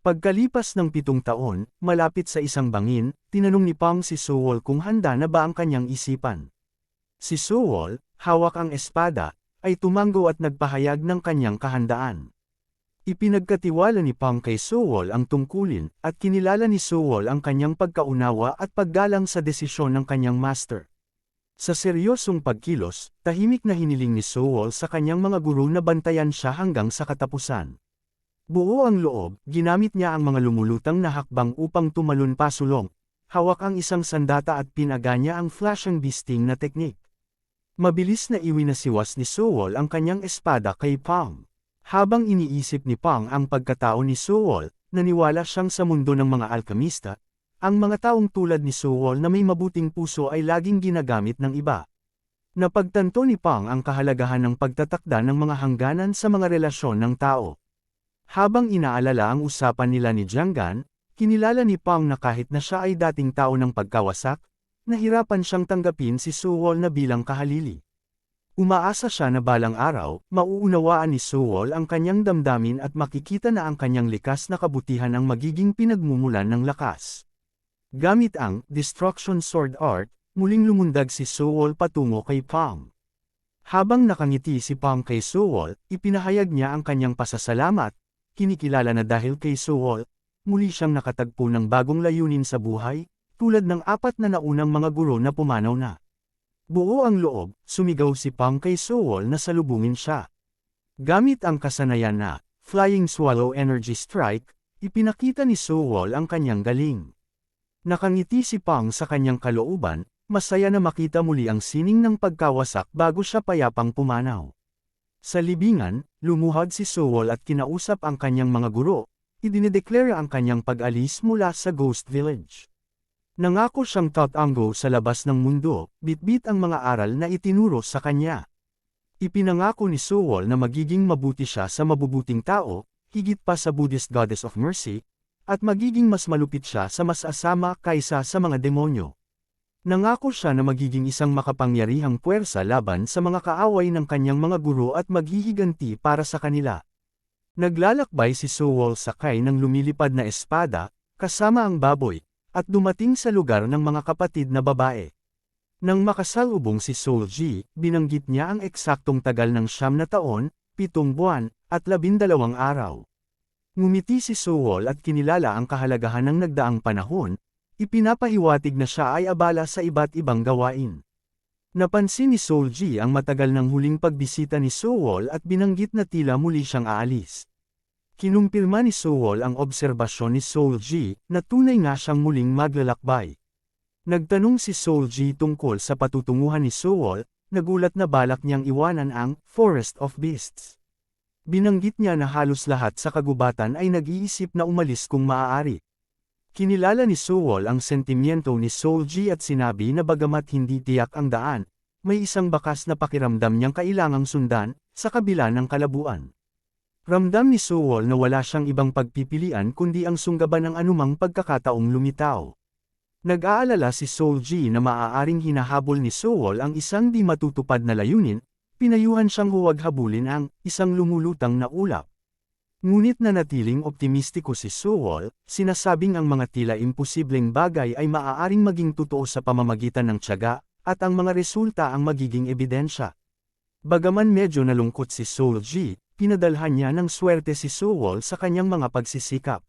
Pagkalipas ng 7 taon, malapit sa isang bangin, tinanong ni Pang si Sewol kung handa na ba ang kanyang isipan. Si Sewol, hawak ang espada, ay tumango at nagpahayag ng kanyang kahandaan. Ipinagkatiwala ni Pang kay Sewol ang tungkulin, at kinilala ni Sewol ang kanyang pagkaunawa at paggalang sa desisyon ng kanyang master. Sa seryosong pagkilos, tahimik na hiniling ni Sewol sa kanyang mga guro na bantayan siya hanggang sa katapusan. Buo ang loob, ginamit niya ang mga lumulutang na hakbang upang tumalon pasulong. Hawak ang isang sandata at pinaga niya ang flashing beasting na teknik. Mabilis na iwinasiwas ni Sewol ang kanyang espada kay Pang. Habang iniisip ni Pang ang pagkatao ni Sewol, naniwala siyang sa mundo ng mga alkemista, ang mga taong tulad ni Sewol na may mabuting puso ay laging ginagamit ng iba. Napagtanto ni Pang ang kahalagahan ng pagtatakda ng mga hangganan sa mga relasyon ng tao. Habang inaalala ang usapan nila ni Jiang Gan, kinilala ni Pang na kahit na siya ay dating tao ng pagkawasak, nahirapan siyang tanggapin si Sewol na bilang kahalili. Umaasa siya na balang araw, mauunawaan ni Sewol ang kanyang damdamin at makikita na ang kanyang likas na kabutihan ang magiging pinagmumulan ng lakas. Gamit ang Destruction Sword Art, muling lumundag si Sewol patungo kay Pang. Habang nakangiti si Pang kay Sewol, ipinahayag niya ang kanyang pasasalamat. Kinikilala na dahil kay Sewol, muli siyang nakatagpo ng bagong layunin sa buhay, tulad ng 4 na naunang mga guro na pumanaw na. Buo ang loob, sumigaw si Pang kay Sewol na salubungin siya. Gamit ang kasanayan na Flying Swallow Energy Strike, ipinakita ni Sewol ang kanyang galing. Nakangiti si Pang sa kanyang kalooban, masaya na makita muli ang sining ng pagkawasak bago siya payapang pumanaw. Sa libingan, lumuhad si Sewol at kinausap ang kanyang mga guro, idinedeklara ang kanyang pag-alis mula sa Ghost Village. Nangako siyang tatango sa labas ng mundo, bitbit ang mga aral na itinuro sa kanya. Ipinangako ni Sewol na magiging mabuti siya sa mabubuting tao, higit pa sa Buddhist Goddess of Mercy, at magiging mas malupit siya sa mas asama kaysa sa mga demonyo. Nangako siya na magiging isang makapangyarihang puwersa laban sa mga kaaway ng kanyang mga guro at maghihiganti para sa kanila. Naglalakbay si Sewol sakay ng lumilipad na espada, kasama ang baboy, at dumating sa lugar ng mga kapatid na babae. Nang makasalubong si Solji, binanggit niya ang eksaktong tagal ng 9 na taon, 7 buwan, at 12 araw. Ngumiti si Sewol at kinilala ang kahalagahan ng nagdaang panahon. Ipinapahiwatig na siya ay abala sa iba't ibang gawain. Napansin ni Solji ang matagal ng huling pagbisita ni Sewol at binanggit na tila muli siyang aalis. Kinumpirma ni Sewol ang obserbasyon ni Solji na tunay nga siyang muling maglalakbay. Nagtanong si Solji tungkol sa patutunguhan ni Sewol, nagulat na balak niyang iwanan ang Forest of Beasts. Binanggit niya na halos lahat sa kagubatan ay nag-iisip na umalis kung maaari. Kinilala ni Sewol ang sentimiento ni Solji at sinabi na bagamat hindi tiyak ang daan, may isang bakas na pakiramdam niyang kailangang sundan, sa kabila ng kalabuan. Ramdam ni Sewol na wala siyang ibang pagpipilian kundi ang sunggaban ng anumang pagkakataong lumitaw. Nag-aalala si Solji na maaaring hinahabol ni Sewol ang isang di matutupad na layunin, pinayuhan siyang huwag habulin ang isang lumulutang na ulap. Ngunit nanatiling optimistiko si Sewol, sinasabing ang mga tila imposibleng bagay ay maaaring maging totoo sa pamamagitan ng tiyaga, at ang mga resulta ang magiging ebidensya. Bagaman medyo nalungkot si Solji, pinadalhan niya ng swerte si Sewol sa kanyang mga pagsisikap.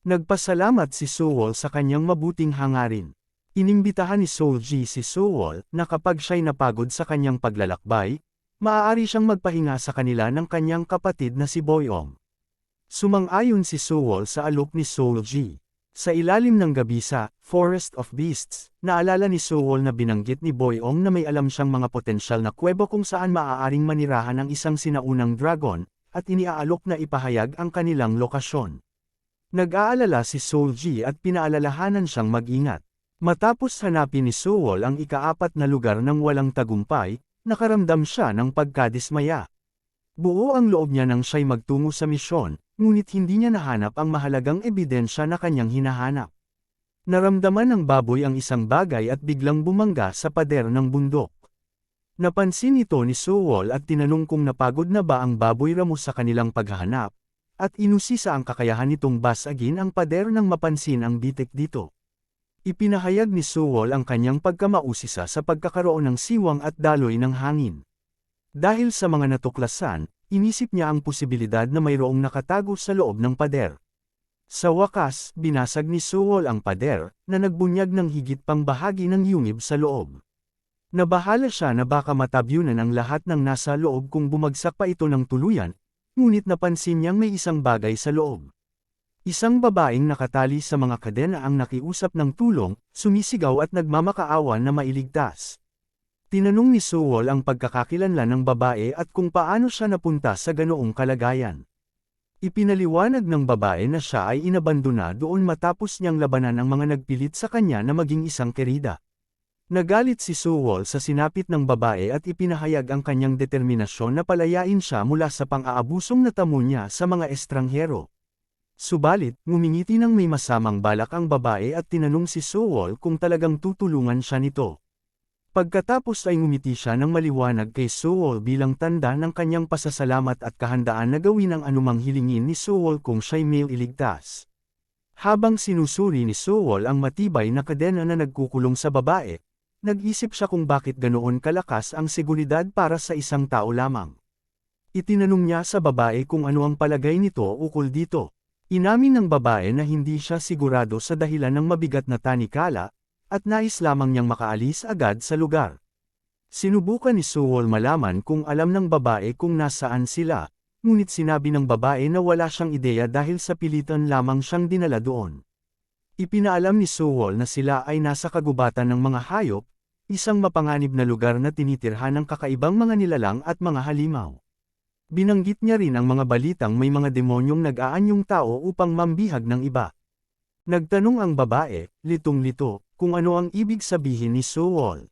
Nagpasalamat si Sewol sa kanyang mabuting hangarin. Inimbitahan ni Solji si Sewol na kapag siya'y napagod sa kanyang paglalakbay, maaari siyang magpahinga sa kanila ng kanyang kapatid na si Boyong. Sumang-ayon si Sewol sa alok ni Solji. Sa ilalim ng gabi sa Forest of Beasts, naalala ni Sewol na binanggit ni Boyong na may alam siyang mga potensyal na kuwebo kung saan maaaring manirahan ang isang sinaunang dragon, at iniaalok na ipahayag ang kanilang lokasyon. Nag-aalala si Solji at pinaalalahanan siyang mag-ingat. Matapos hanapin ni Sewol ang ika-4 na lugar ng walang tagumpay, nakaramdam siya ng pagkadismaya. Buo ang loob niya nang siya'y magtungo sa misyon, ngunit hindi niya nahanap ang mahalagang ebidensya na kanyang hinahanap. Naramdaman ng baboy ang isang bagay at biglang bumangga sa pader ng bundok. Napansin ito ni Sewol at tinanong kung napagod na ba ang baboy ramo sa kanilang paghahanap. at inusisa ang kakayahan nitong basagin ang pader nang mapansin ang bitik dito. Ipinahayag ni Sewol ang kanyang pagkamausisa sa pagkakaroon ng siwang at daloy ng hangin. Dahil sa mga natuklasan, inisip niya ang posibilidad na mayroong nakatago sa loob ng pader. Sa wakas, binasag ni Sewol ang pader, na nagbunyag ng higit pang bahagi ng yungib sa loob. Nabahala siya na baka matabyunan ang lahat ng nasa loob kung bumagsak pa ito ng tuluyan, ngunit napansin niyang may isang bagay sa loob. Isang babaeng nakatali sa mga kadena ang nakiusap ng tulong, sumisigaw at nagmamakaawa na mailigtas. Tinanong ni Sewol ang pagkakakilanlan ng babae at kung paano siya napunta sa ganoong kalagayan. Ipinaliwanag ng babae na siya ay inabandona doon matapos niyang labanan ang mga nagpilit sa kanya na maging isang kerida. Nagalit si Sewol sa sinapit ng babae at ipinahayag ang kanyang determinasyon na palayain siya mula sa pang-aabusong natamo niya sa mga estranghero. Subalit, ngumingiti ng may masamang balak ang babae at tinanong si Sewol kung talagang tutulungan siya nito. Pagkatapos ay ngumiti siya ng maliwanag kay Sewol bilang tanda ng kanyang pasasalamat at kahandaan na gawin ang anumang hilingin ni Sewol kung siya'y may iligtas. Habang sinusuri ni Sewol ang matibay na kadena na nagkukulong sa babae, nag-isip siya kung bakit ganoon kalakas ang seguridad para sa isang tao lamang. Itinanong niya sa babae kung ano ang palagay nito ukol dito. Inamin ng babae na hindi siya sigurado sa dahilan ng mabigat na tanikala, at nais lamang niyang makaalis agad sa lugar. Sinubukan ni Sewol malaman kung alam ng babae kung nasaan sila, ngunit sinabi ng babae na wala siyang ideya dahil sa pilitan lamang siyang dinala doon. Ipinaalam ni Sewol na sila ay nasa kagubatan ng mga hayop, isang mapanganib na lugar na tinitirhan ng kakaibang mga nilalang at mga halimaw. Binanggit niya rin ang mga balitang may mga demonyong nag-aanyong tao upang mambihag ng iba. Nagtanong ang babae, litong-lito, kung ano ang ibig sabihin ni Sewol.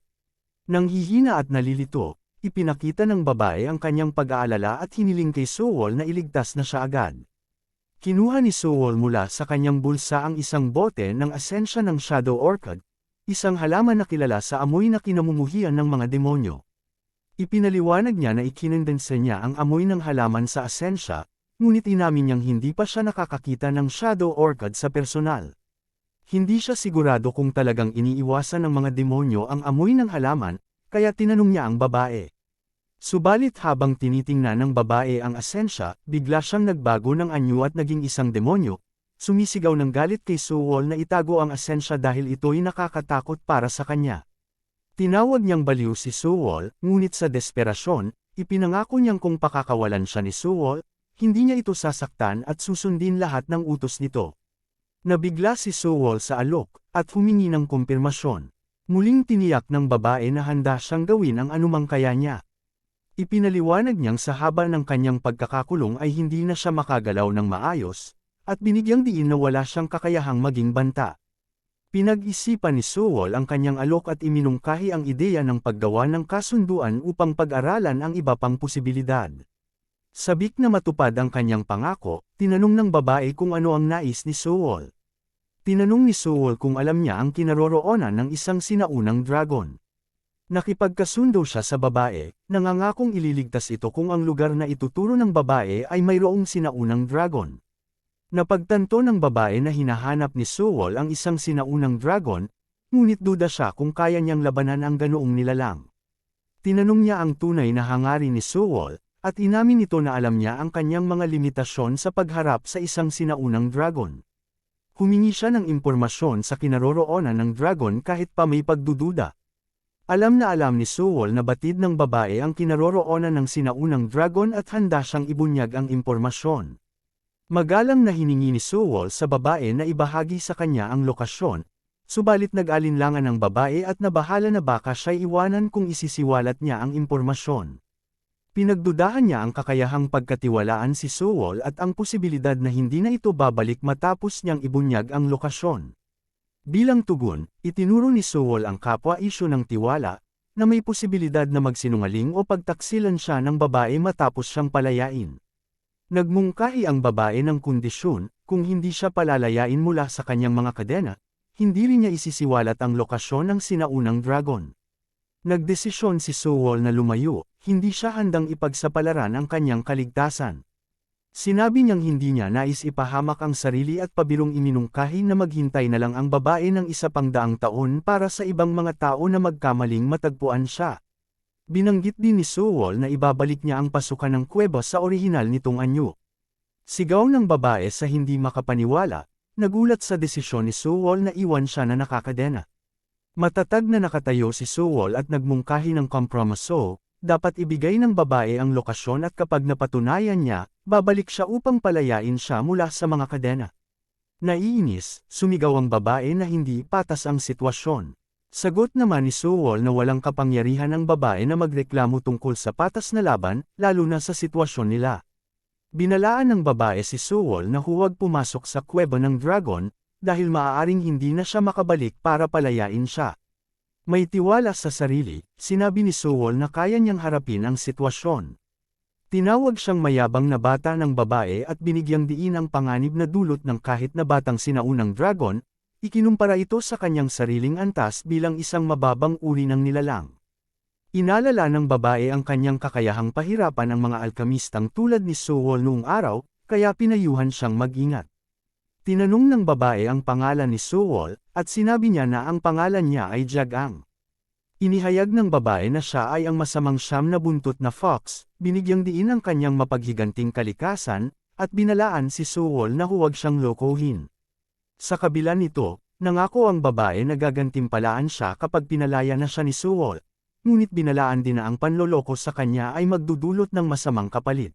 Nang hihina at nalilito, ipinakita ng babae ang kanyang pag-aalala at hiniling kay Sewol na iligtas na siya agad. Kinuha ni Sewol mula sa kanyang bulsa ang isang bote ng asensya ng Shadow Orchid, isang halaman na kilala sa amoy na kinamumuhian ng mga demonyo. Ipinaliwanag niya na ikinondensa niya ang amoy ng halaman sa asensya, ngunit inamin niyang hindi pa siya nakakakita ng Shadow Orchid sa personal. Hindi siya sigurado kung talagang iniiwasan ng mga demonyo ang amoy ng halaman, kaya tinanong niya ang babae. Subalit habang tinitingnan ng babae ang asensya, bigla siyang nagbago ng anyo at naging isang demonyo. Sumisigaw ng galit kay Sewol na itago ang asensya dahil ito'y nakakatakot para sa kanya. Tinawag niyang baliw si Sewol, ngunit sa desperasyon, ipinangako niyang kung pakakawalan siya ni Sewol, hindi niya ito sasaktan at susundin lahat ng utos nito. Nabigla si Sewol sa alok, at humingi ng kumpirmasyon. Muling tiniyak ng babae na handa siyang gawin ang anumang kaya niya. Ipinaliwanag niyang sa haba ng kanyang pagkakakulong ay hindi na siya makagalaw ng maayos, at binigyang diin na wala siyang kakayahang maging banta. Pinag-isipan ni Sewol ang kanyang alok at iminungkahi ang ideya ng paggawa ng kasunduan upang pag-aralan ang iba pang posibilidad. Sabik na matupad ang kanyang pangako, tinanong ng babae kung ano ang nais ni Sewol. Tinanong ni Sewol kung alam niya ang kinaroroonan ng isang sinaunang dragon. Nakipagkasundo siya sa babae, nangangakong ililigtas ito kung ang lugar na ituturo ng babae ay mayroong sinaunang dragon. Napagtanto ng babae na hinahanap ni Sewol ang isang sinaunang dragon, ngunit duda siya kung kaya niyang labanan ang ganoong nilalang. Tinanong niya ang tunay na hangarin ni Sewol, at inamin nito na alam niya ang kanyang mga limitasyon sa pagharap sa isang sinaunang dragon. Humingi siya ng impormasyon sa kinaroroonan ng dragon kahit pa may pagdududa. Alam na alam ni Sewol na batid ng babae ang kinaroroonan ng sinaunang dragon at handa siyang ibunyag ang impormasyon. Magalang na hiningi ni Sewol sa babae na ibahagi sa kanya ang lokasyon, subalit nag-alinlangan ang babae at nabahala na baka siya'y iwanan kung isisiwalat niya ang impormasyon. Pinagdudahan niya ang kakayahang pagkatiwalaan si Sewol at ang posibilidad na hindi na ito babalik matapos niyang ibunyag ang lokasyon. Bilang tugon, itinuro ni Sewol ang kapwa-isyu ng tiwala, na may posibilidad na magsinungaling o pagtaksilan siya ng babae matapos siyang palayain. Nagmungkahi ang babae ng kondisyon, kung hindi siya palalayain mula sa kanyang mga kadena, hindi rin niya isisiwalat ang lokasyon ng sinaunang dragon. Nagdesisyon si Sewol na lumayo, hindi siya handang ipagsapalaran ang kanyang kaligtasan. Sinabi niyang hindi niya nais ipahamak ang sarili at pabirong iminungkahi na maghintay na lang ang babae ng isa pang daang taon para sa ibang mga tao na magkamaling matagpuan siya. Binanggit din ni Sewell na ibabalik niya ang pasukan ng kuweba sa orihinal nitong anyo. Sigaw ng babae sa hindi makapaniwala, nagulat sa desisyon ni Sewell na iwan siya na nakakadena. Matatag na nakatayo si Sewell at nagmungkahi ng kompromiso, dapat ibigay ng babae ang lokasyon at kapag napatunayan niya, babalik siya upang palayain siya mula sa mga kadena. Naiinis, sumigaw ang babae na hindi patas ang sitwasyon. Sagot naman ni Sewell na walang kapangyarihan ang babae na magreklamo tungkol sa patas na laban, lalo na sa sitwasyon nila. Binalaan ng babae si Sewell na huwag pumasok sa kuweba ng dragon, dahil maaaring hindi na siya makabalik para palayain siya. May tiwala sa sarili, sinabi ni Sewell na kaya niyang harapin ang sitwasyon. Tinawag siyang mayabang na bata ng babae at binigyang diin ang panganib na dulot ng kahit na batang sinaunang dragon, ikinumpara ito sa kanyang sariling antas bilang isang mababang uri ng nilalang. Inalala ng babae ang kanyang kakayahang pahirapan ang mga alkamistang tulad ni Sewell noong araw, kaya pinayuhan siyang mag-ingat. Tinanong ng babae ang pangalan ni Sewell, at sinabi niya na ang pangalan niya ay Jagang. Inihayag ng babae na siya ay ang masamang siyam na buntot na fox, binigyang diin ang kanyang mapaghiganting kalikasan, at binalaan si Sewell na huwag siyang lokohin. Sa kabila nito, nangako ang babae na gagantimpalaan siya kapag pinalaya na siya ni Sewell, ngunit binalaan din na ang panloloko sa kanya ay magdudulot ng masamang kapalit.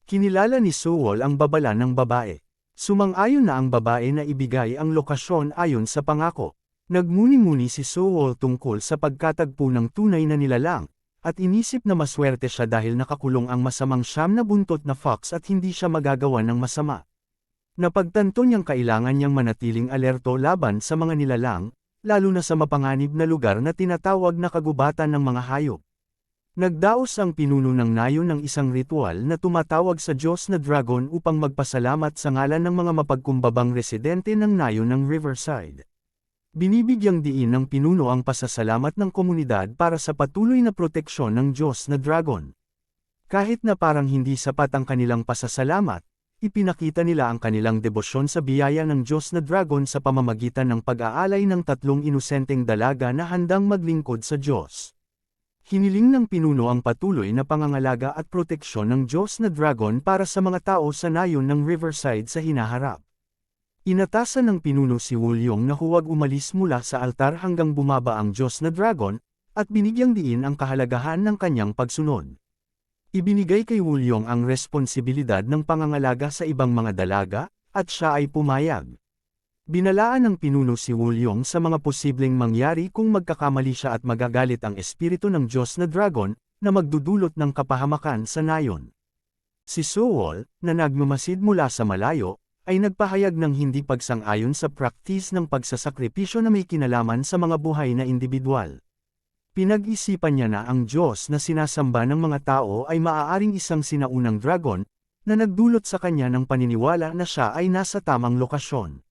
Kinilala ni Sewell ang babala ng babae. Sumang-ayon na ang babae na ibigay ang lokasyon ayon sa pangako. Nagmuni-muni si Sewell tungkol sa pagkatagpo ng tunay na nilalang, at inisip na maswerte siya dahil nakakulong ang masamang siyam na buntot na fox at hindi siya magagawa ng masama. Napagtanto niyang kailangan niyang manatiling alerto laban sa mga nilalang, lalo na sa mapanganib na lugar na tinatawag na kagubatan ng mga hayop. Nagdaos ang pinuno ng nayon ng isang ritual na tumatawag sa Diyos na Dragon upang magpasalamat sa ngalan ng mga mapagkumbabang residente ng nayon ng Riverside. Binibigyang diin ng pinuno ang pasasalamat ng komunidad para sa patuloy na proteksyon ng Diyos na Dragon. Kahit na parang hindi sapat ang kanilang pasasalamat, ipinakita nila ang kanilang debosyon sa biyaya ng Diyos na Dragon sa pamamagitan ng pag-aalay ng tatlong inosenteng dalaga na handang maglingkod sa Diyos. Hiniling ng pinuno ang patuloy na pangangalaga at proteksyon ng Diyos na Dragon para sa mga tao sa nayon ng Riverside sa hinaharap. Inatasan ng pinuno si Woolyong na huwag umalis mula sa altar hanggang bumaba ang Diyos na Dragon, at binigyang diin ang kahalagahan ng kanyang pagsunod. Ibinigay kay Woolyong ang responsibilidad ng pangangalaga sa ibang mga dalaga, at siya ay pumayag. Binalaan ng pinuno si Woolyong sa mga posibleng mangyari kung magkakamali siya at magagalit ang espiritu ng Diyos na Dragon, na magdudulot ng kapahamakan sa nayon. Si Sewell, na nagmamasid mula sa malayo, ay nagpahayag ng hindi pagsang-ayon sa praktis ng pagsasakripisyo na may kinalaman sa mga buhay na individual. Pinag-isipan niya na ang Diyos na sinasamba ng mga tao ay maaaring isang sinaunang dragon, na nagdulot sa kanya ng paniniwala na siya ay nasa tamang lokasyon.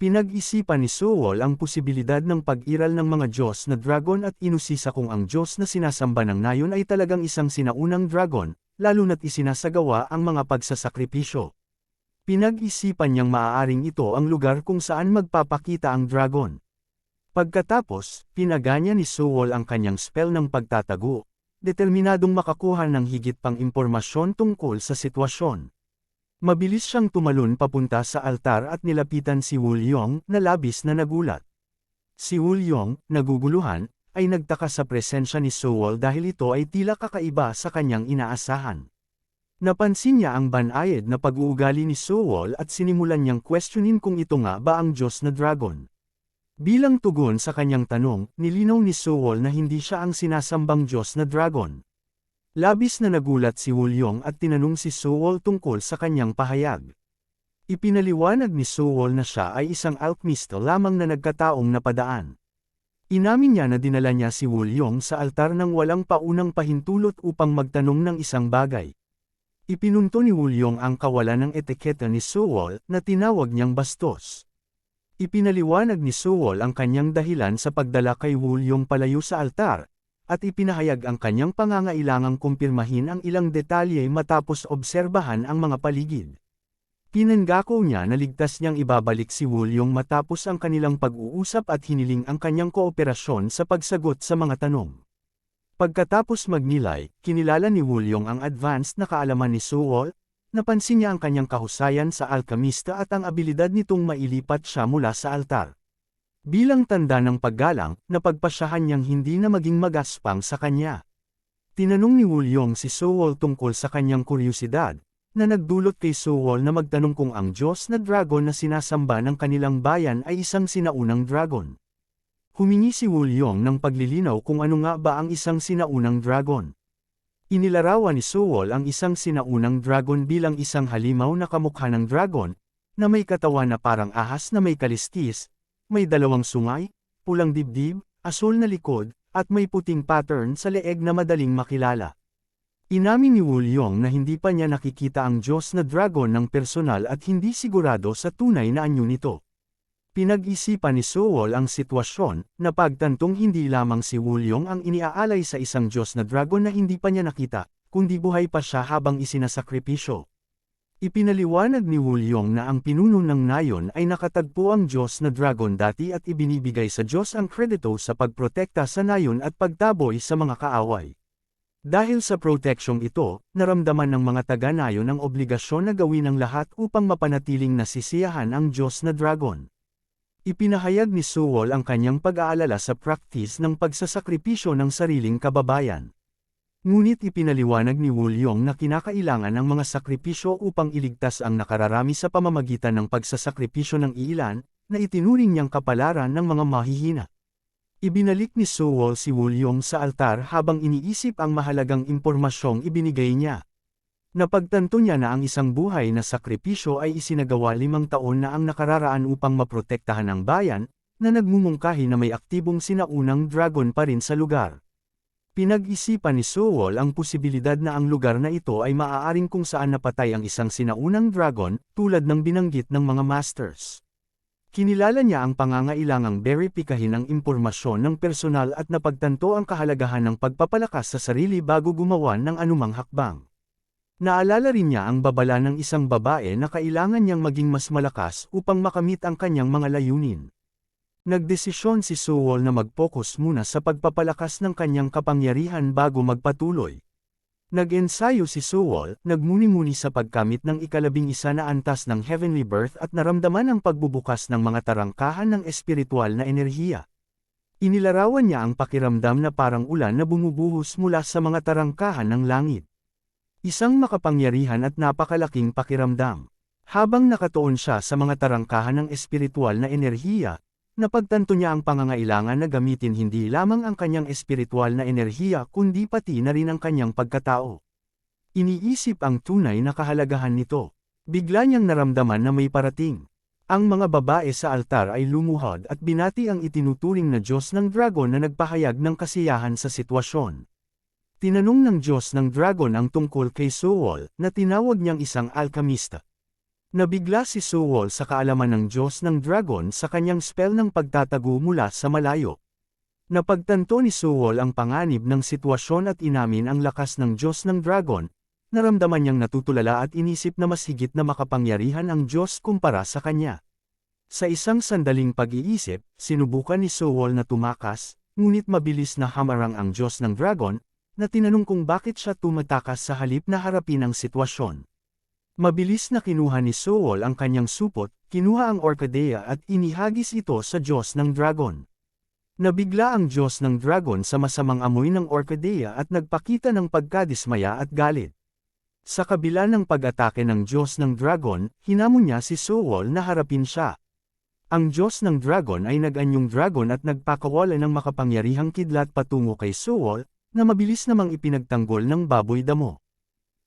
Pinag-isipan ni Sewell ang posibilidad ng pag-iral ng mga Diyos na dragon at inusisa kung ang Diyos na sinasamba ng nayon ay talagang isang sinaunang dragon, lalo na't isinasagawa ang mga pagsasakripisyo. Pinag-isipan niyang maaaring ito ang lugar kung saan magpapakita ang dragon. Pagkatapos, pinaganya ni Sewell ang kanyang spell ng pagtatago, determinadong makakuha ng higit pang impormasyon tungkol sa sitwasyon. Mabilis siyang tumalon papunta sa altar at nilapitan si Woolyong na labis na nagulat. Si Woolyong, naguguluhan, ay nagtaka sa presensya ni Sewell dahil ito ay tila kakaiba sa kanyang inaasahan. Napansin niya ang banayad na pag-uugali ni Sewell at sinimulan niyang questionin kung ito nga ba ang Diyos na Dragon. Bilang tugon sa kanyang tanong, nilinaw ni Sewell na hindi siya ang sinasambang Diyos na Dragon. Labis na nagulat si Woolyong at tinanong si Sewell tungkol sa kanyang pahayag. Ipinaliwanag ni Sewell na siya ay isang alchemist lamang na nagkataong napadaan. Inamin niya na dinala niya si Woolyong sa altar nang walang paunang pahintulot upang magtanong ng isang bagay. Ipinunto ni Woolyong ang kawalan ng etiketa ni Sewell na tinawag niyang bastos. Ipinaliwanag ni Sewell ang kanyang dahilan sa pagdala kay Woolyong palayo sa altar, at ipinahayag ang kanyang pangangailangang kumpirmahin ang ilang detalye matapos obserbahan ang mga paligid. Pinangako niya na ligtas niyang ibabalik si Woolyong matapos ang kanilang pag-uusap at hiniling ang kanyang kooperasyon sa pagsagot sa mga tanong. Pagkatapos magnilay, kinilala ni Woolyong ang advanced na kaalaman ni Sewol, napansin niya ang kanyang kahusayan sa alkemista at ang abilidad nitong mailipat siya mula sa altar. Bilang tanda ng paggalang, napagpasyahan niyang hindi na maging magaspang sa kanya. Tinanong ni Woolyong si Sewol tungkol sa kanyang kuryosidad, na nagdulot kay Sewol na magtanong kung ang Diyos na dragon na sinasamba ng kanilang bayan ay isang sinaunang dragon. Humingi si Woolyong ng paglilinaw kung ano nga ba ang isang sinaunang dragon. Inilarawan ni Sewol ang isang sinaunang dragon bilang isang halimaw na kamukha ng dragon, na may katawan na parang ahas na may kaliskis, may dalawang sungay, pulang dibdib, asul na likod, at may puting pattern sa leeg na madaling makilala. Inamin ni Woolyong na hindi pa niya nakikita ang Diyos na dragon ng personal at hindi sigurado sa tunay na anyo nito. Pinag-isipan ni Sewol ang sitwasyon, na pagtantong hindi lamang si Woolyong ang iniaalay sa isang Diyos na dragon na hindi pa niya nakita, kundi buhay pa siya habang isinasakripisyo. Ipinaliwanag ni Woolyong na ang pinuno ng nayon ay nakatagpo ang Diyos na dragon dati at ibinibigay sa Diyos ang kredito sa pagprotekta sa nayon at pagtaboy sa mga kaaway. Dahil sa proteksyong ito, naramdaman ng mga taga-nayon ang obligasyon na gawin ang lahat upang mapanatiling nasisiyahan ang Diyos na dragon. Ipinahayag ni Sewol ang kanyang pag-aalala sa practice ng pagsasakripisyo ng sariling kababayan. Ngunit ipinaliwanag ni Woolyong na kinakailangan ang mga sakripisyo upang iligtas ang nakararami sa pamamagitan ng pagsasakripisyo ng iilan, na itinuring niyang kapalaran ng mga mahihina. Ibinalik ni Sewol si Woolyong sa altar habang iniisip ang mahalagang impormasyong ibinigay niya. Napagtanto niya na ang isang buhay na sakripisyo ay isinagawa 5 taon na ang nakararaan upang maprotektahan ang bayan, na nagmumungkahi na may aktibong sinaunang dragon pa rin sa lugar. Pinag-isipan ni Sewol ang posibilidad na ang lugar na ito ay maaaring kung saan napatay ang isang sinaunang dragon, tulad ng binanggit ng mga masters. Kinilala niya ang pangangailangang beripikahin ang impormasyon ng personal at napagtanto ang kahalagahan ng pagpapalakas sa sarili bago gumawa ng anumang hakbang. Naalala rin niya ang babala ng isang babae na kailangan niyang maging mas malakas upang makamit ang kanyang mga layunin. Nagdesisyon si Sewol na mag-focus muna sa pagpapalakas ng kanyang kapangyarihan bago magpatuloy. Nag-ensayo si Sewol, nagmuni-muni sa pagkamit ng 11 na antas ng Heavenly Birth at naramdaman ang pagbubukas ng mga tarangkahan ng espiritual na enerhiya. Inilarawan niya ang pakiramdam na parang ulan na bumubuhos mula sa mga tarangkahan ng langit. Isang makapangyarihan at napakalaking pakiramdam. Habang nakatuon siya sa mga tarangkahan ng espiritual na enerhiya, napagtanto niya ang pangangailangan na gamitin hindi lamang ang kanyang espiritual na enerhiya kundi pati na rin ang kanyang pagkatao. Iniisip ang tunay na kahalagahan nito. Bigla niyang naramdaman na may parating. Ang mga babae sa altar ay lumuhod at binati ang itinuturing na Diyos ng dragon na nagpahayag ng kasiyahan sa sitwasyon. Tinanong ng Diyos ng dragon ang tungkol kay Sewol, na tinawag niyang isang alkemista. Nabigla si Sewol sa kaalaman ng Diyos ng dragon sa kanyang spell ng pagtatago mula sa malayo. Napagtanto ni Sewol ang panganib ng sitwasyon at inamin ang lakas ng Diyos ng dragon, naramdaman niyang natutulala at inisip na mas higit na makapangyarihan ang Diyos kumpara sa kanya. Sa isang sandaling pag-iisip, sinubukan ni Sewol na tumakas, ngunit mabilis na hamarang ang Diyos ng dragon, na tinanong kung bakit siya tumatakas sa halip na harapin ang sitwasyon. Mabilis na kinuha ni Sewol ang kanyang supot, kinuha ang orkidea at inihagis ito sa Diyos ng dragon. Nabigla ang Diyos ng dragon sa masamang amoy ng orkidea at nagpakita ng pagkadismaya at galit. Sa kabila ng pag-atake ng Diyos ng dragon, hinamon niya si Sewol na harapin siya. Ang Diyos ng dragon ay nag-anyong dragon at nagpakawala ng makapangyarihang kidlat patungo kay Sewol, na mabilis namang ipinagtanggol ng baboy damo.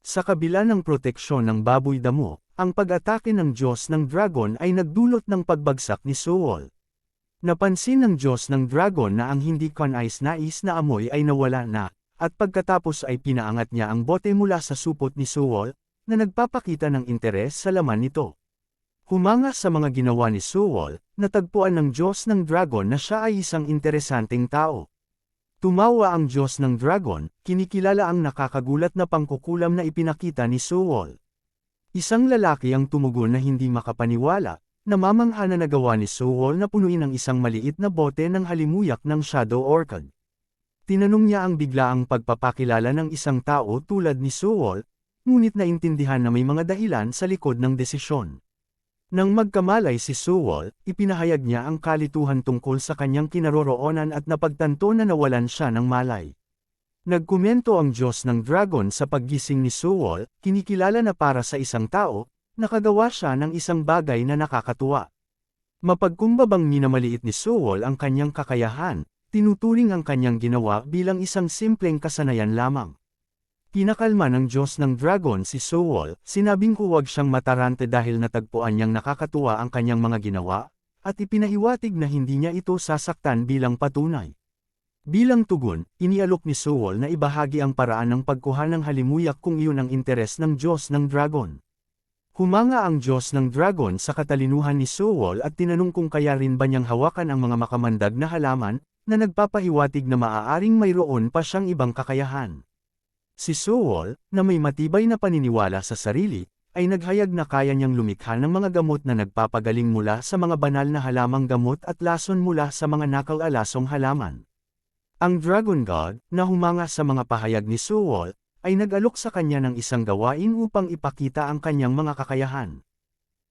Sa kabila ng proteksyon ng baboy damo, ang pag-atake ng Diyos ng dragon ay nagdulot ng pagbagsak ni Sewol. Napansin ng Diyos ng dragon na ang hindi kanais-nais na amoy ay nawala na, at pagkatapos ay pinaangat niya ang bote mula sa supot ni Sewol, na nagpapakita ng interes sa laman nito. Humanga sa mga ginawa ni Sewol, natagpuan ng Diyos ng dragon na siya ay isang interesanteng tao. Tumawa ang Diyos ng Dragon, kinikilala ang nakakagulat na pangkukulam na ipinakita ni Sewol. Isang lalaki ang tumugon na hindi makapaniwala, namamangha na nagawa ni Sewol na punuin ang isang maliit na bote ng halimuyak ng Shadow Orchid. Tinanong niya ang biglaang pagpapakilala ng isang tao tulad ni Sewol, ngunit naintindihan na may mga dahilan sa likod ng desisyon. Nang magkamalay si Sewol, ipinahayag niya ang kalituhan tungkol sa kanyang kinaroroonan at napagtanto na nawalan siya ng malay. Nagkomento ang Diyos ng Dragon sa paggising ni Sewol, kinikilala na para sa isang tao, nakagawa siya ng isang bagay na nakakatuwa. Mapagkumbabang minamaliit ni Sewol ang kanyang kakayahan, tinuturing ang kanyang ginawa bilang isang simpleng kasanayan lamang. Pinakalma ng Diyos ng Dragon si Sewol, sinabing huwag siyang matarante dahil natagpuan niyang nakakatuwa ang kanyang mga ginawa, at ipinahiwatig na hindi niya ito sasaktan bilang patunay. Bilang tugon, inialok ni Sewol na ibahagi ang paraan ng pagkuha ng halimuyak kung iyon ang interes ng Diyos ng Dragon. Humanga ang Diyos ng Dragon sa katalinuhan ni Sewol at tinanong kung kaya rin ba niyang hawakan ang mga makamandag na halaman, na nagpapahiwatig na maaaring mayroon pa siyang ibang kakayahan. Si Sewol, na may matibay na paniniwala sa sarili, ay naghayag na kaya niyang lumikha ng mga gamot na nagpapagaling mula sa mga banal na halamang gamot at lason mula sa mga nakal-alasong halaman. Ang Dragon God, na humanga sa mga pahayag ni Sewol, ay nag-alok sa kanya ng isang gawain upang ipakita ang kanyang mga kakayahan.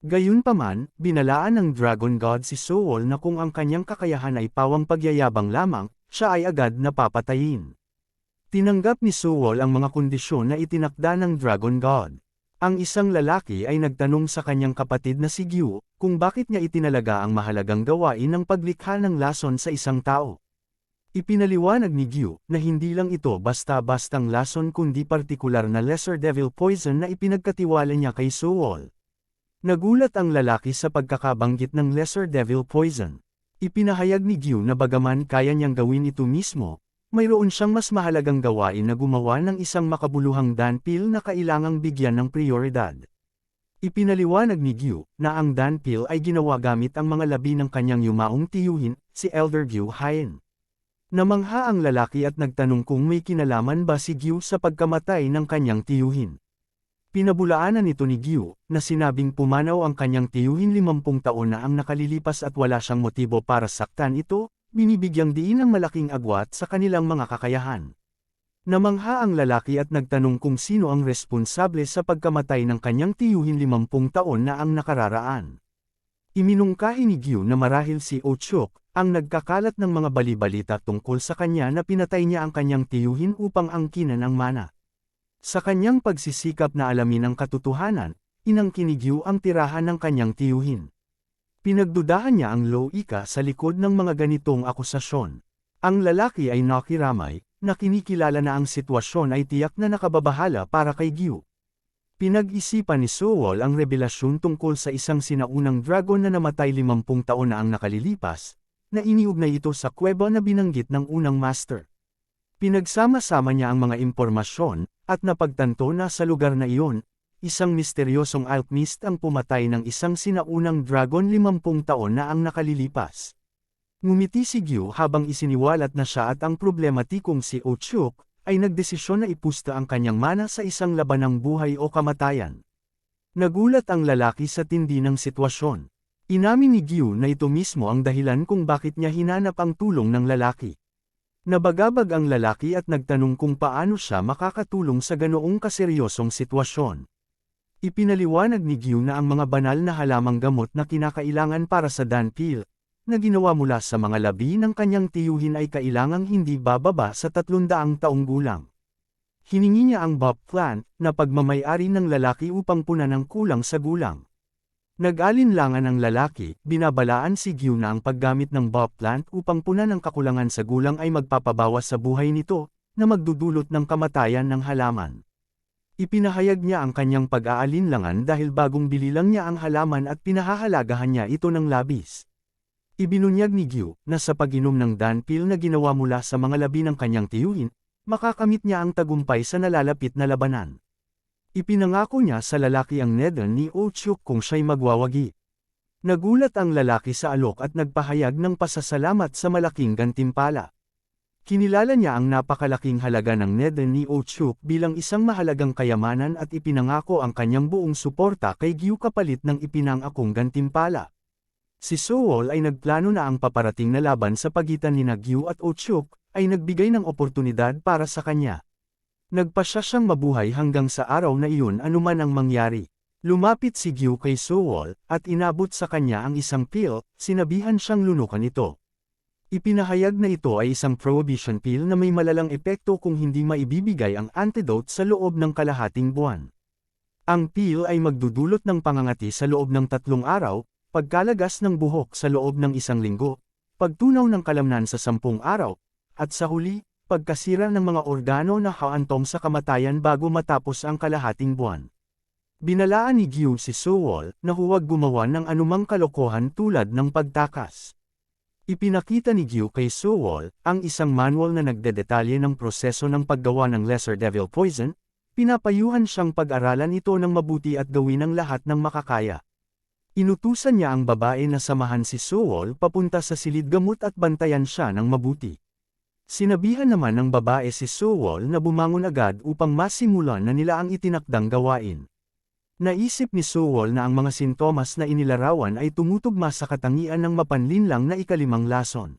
Gayunpaman, binalaan ng Dragon God si Sewol na kung ang kanyang kakayahan ay pawang pagyayabang lamang, siya ay agad na papatayin. Tinanggap ni Sewol ang mga kondisyon na itinakda ng Dragon God. Ang isang lalaki ay nagtanong sa kanyang kapatid na si Gyu, kung bakit niya itinalaga ang mahalagang gawain ng paglikha ng lason sa isang tao. Ipinaliwanag ni Gyu, na hindi lang ito basta-bastang lason kundi partikular na lesser devil poison na ipinagkatiwala niya kay Sewol. Nagulat ang lalaki sa pagkakabanggit ng lesser devil poison. Ipinahayag ni Gyu na bagaman kaya niyang gawin ito mismo, mayroon siyang mas mahalagang gawain na gumawa ng isang makabuluhang danpil na kailangang bigyan ng prioridad. Ipinaliwanag ni Gyu, na ang danpil ay ginawa gamit ang mga labi ng kanyang yumaong tiyuhin, si Elder Gyu Hain. Namangha ang lalaki at nagtanong kung may kinalaman ba si Gyu sa pagkamatay ng kanyang tiyuhin. Pinabulaanan nito ni Gyu, na sinabing pumanaw ang kanyang tiyuhin 50 taon na ang nakalilipas at wala siyang motibo para saktan ito, binibigyang diin ang malaking agwat sa kanilang mga kakayahan. Namangha ang lalaki at nagtanong kung sino ang responsable sa pagkamatay ng kanyang tiyuhin 50 taon na ang nakararaan. Iminungkahi ni Gyu na marahil si Ochuk, ang nagkakalat ng mga balibalita tungkol sa kanya na pinatay niya ang kanyang tiyuhin upang angkinan ang mana. Sa kanyang pagsisikap na alamin ang katotohanan, inangkin ni Gyu ang tirahan ng kanyang tiyuhin. Pinagdudahan niya ang loika sa likod ng mga ganitong akusasyon. Ang lalaki ay nakiramay, na kinikilala na ang sitwasyon ay tiyak na nakababahala para kay Gyu. Pinag-isipan ni Sewol ang revelasyon tungkol sa isang sinaunang dragon na namatay 50 taon na ang nakalilipas, na iniugnay ito sa kuweba na binanggit ng unang master. Pinagsama-sama niya ang mga impormasyon, at napagtanto na sa lugar na iyon, isang misteryosong alchemist ang pumatay ng isang sinaunang dragon 50 taon na ang nakalilipas. Ngumiti si Gyu habang isiniwalat na siya at ang problematikong si Ochuk, ay nagdesisyon na ipusta ang kanyang mana sa isang labanang buhay o kamatayan. Nagulat ang lalaki sa tindi ng sitwasyon. Inamin ni Gyu na ito mismo ang dahilan kung bakit niya hinanap ang tulong ng lalaki. Nabagabag ang lalaki at nagtanong kung paano siya makakatulong sa ganoong kaseryosong sitwasyon. Ipinaliwanag ni Gyu na ang mga banal na halamang gamot na kinakailangan para sa danpil, na ginawa mula sa mga labi ng kanyang tiyuhin ay kailangang hindi bababa sa 300 taong gulang. Hiningi niya ang Bop Plant, na pagmamay-ari ng lalaki upang punan ang kulang sa gulang. Nag-alinlangan ang lalaki, binabalaan si Gyu na ang paggamit ng Bop Plant upang punan ang kakulangan sa gulang ay magpapabawas sa buhay nito, na magdudulot ng kamatayan ng halaman. Ipinahayag niya ang kanyang pag-aalinlangan dahil bagong bili lang niya ang halaman at pinahahalagahan niya ito ng labis. Ibinunyag ni Gyu, na sa pag-inom ng danpil na ginawa mula sa mga labi ng kanyang tiyuhin, makakamit niya ang tagumpay sa nalalapit na labanan. Ipinangako niya sa lalaki ang nether ni Ochuk kung siya'y magwawagi. Nagulat ang lalaki sa alok at nagpahayag ng pasasalamat sa malaking gantimpala. Kinilala niya ang napakalaking halaga ng neden ni Ochup bilang isang mahalagang kayamanan at ipinangako ang kanyang buong suporta kay Gyu kapalit ng ipinangakong gantimpala. Si Sewol ay nagplano na ang paparating na laban sa pagitan ni Gyu at Ochup ay nagbigay ng oportunidad para sa kanya. Nagpasya siyang mabuhay hanggang sa araw na iyon anuman ang mangyari. Lumapit si Gyu kay Sewol at inabot sa kanya ang isang pill, sinabihan siyang lunukan ito. Ipinahayag na ito ay isang prohibition pill na may malalang epekto kung hindi maibibigay ang antidote sa loob ng kalahating buwan. Ang pill ay magdudulot ng pangangati sa loob ng 3 araw, pagkalagas ng buhok sa loob ng 1 linggo, pagtunaw ng kalamnan sa 10 araw, at sa huli, pagkasira ng mga organo na haantong sa kamatayan bago matapos ang kalahating buwan. Binalaan ni Gyu si Sewol na huwag gumawa ng anumang kalokohan tulad ng pagtakas. Ipinakita ni Gyu kay Sewol ang isang manual na nagdedetalye ng proseso ng paggawa ng Lesser Devil Poison, pinapayuhan siyang pag-aralan ito ng mabuti at gawin ang lahat ng makakaya. Inutusan niya ang babae na samahan si Sewol papunta sa silid gamot at bantayan siya ng mabuti. Sinabihan naman ng babae si Sewol na bumangon agad upang masimulan na nila ang itinakdang gawain. Naisip ni Sewol na ang mga sintomas na inilarawan ay tumutugma sa katangian ng mapanlinlang na ikalimang lason.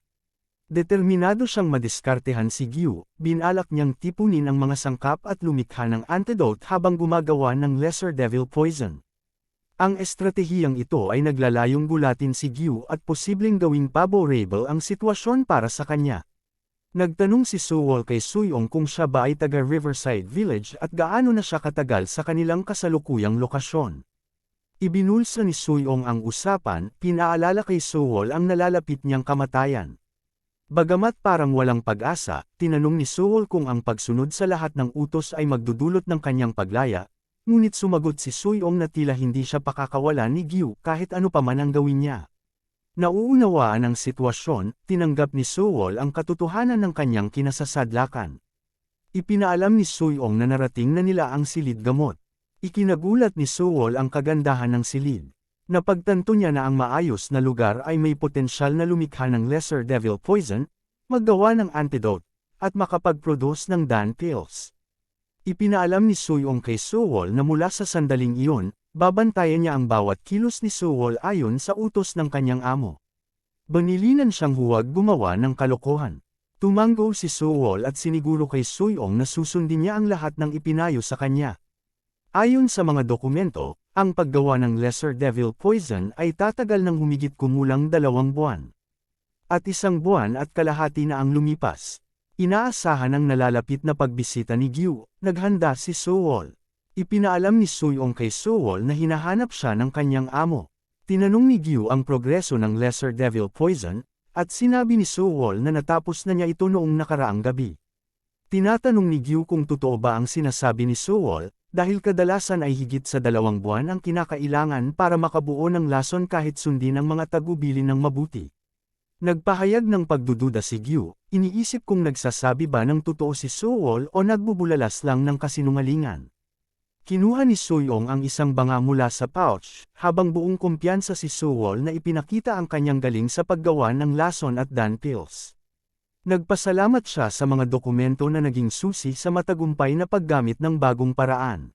Determinado siyang madiskartehan si Gyu, binalak niyang tipunin ang mga sangkap at lumikha ng antidote habang gumagawa ng Lesser Devil Poison. Ang estratehiyang ito ay naglalayong gulatin si Gyu at posibleng gawing favorable ang sitwasyon para sa kanya. Nagtanong si Sewol kay Suyong kung siya ba ay taga Riverside Village at gaano na siya katagal sa kanilang kasalukuyang lokasyon. Ibinulsa ni Suyong ang usapan, pinaalala kay Sewol ang nalalapit niyang kamatayan. Bagamat parang walang pag-asa, tinanong ni Sewol kung ang pagsunod sa lahat ng utos ay magdudulot ng kanyang paglaya, ngunit sumagot si Suyong na tila hindi siya pakakawalan ni Gyu kahit ano pa man ang gawin niya. Nauunawaan ang sitwasyon, tinanggap ni Sewol ang katotohanan ng kanyang kinasasadlakan. Ipinaalam ni Suyong na narating na nila ang silid gamot. Ikinagulat ni Sewol ang kagandahan ng silid. Napagtanto niya na ang maayos na lugar ay may potensyal na lumikha ng Lesser Devil Poison, maggawa ng antidote, at makapag-produce ng Dan pills. Ipinaalam ni Suyong kay Sewol na mula sa sandaling iyon, babantayan niya ang bawat kilos ni Sewol ayon sa utos ng kanyang amo. Banilinan siyang huwag gumawa ng kalokohan. Tumango si Sewol at siniguro kay Suyong na susundin niya ang lahat ng ipinayo sa kanya. Ayon sa mga dokumento, ang paggawa ng Lesser Devil Poison ay tatagal ng humigit kumulang 2 buwan. At 1 buwan at kalahati na ang lumipas. Inaasahan ang nalalapit na pagbisita ni Gyu, naghanda si Sewol. Ipinaalam ni Suyong kay Sewol na hinahanap siya ng kanyang amo. Tinanong ni Gyu ang progreso ng Lesser Devil Poison, at sinabi ni Sewol na natapos na niya ito noong nakaraang gabi. Tinatanong ni Gyu kung totoo ba ang sinasabi ni Sewol, dahil kadalasan ay higit sa 2 buwan ang kinakailangan para makabuo ng lason kahit sundin ang mga tagubilin ng mabuti. Nagpahayag ng pagdududa si Gyu, iniisip kung nagsasabi ba ng totoo si Sewol o nagbubulalas lang ng kasinungalingan. Kinuha ni Suyong ang isang banga mula sa pouch, habang buong kumpiyansa si Sewol na ipinakita ang kanyang galing sa paggawa ng lason at Dan pills. Nagpasalamat siya sa mga dokumento na naging susi sa matagumpay na paggamit ng bagong paraan.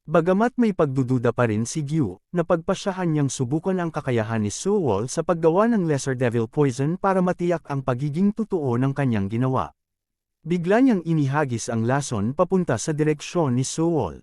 Bagamat may pagdududa pa rin si Gyu, napagpasyahan niyang subukan ang kakayahan ni Sewol sa paggawa ng Lesser Devil Poison para matiyak ang pagiging totoo ng kanyang ginawa. Bigla niyang inihagis ang lason papunta sa direksyon ni Sewol.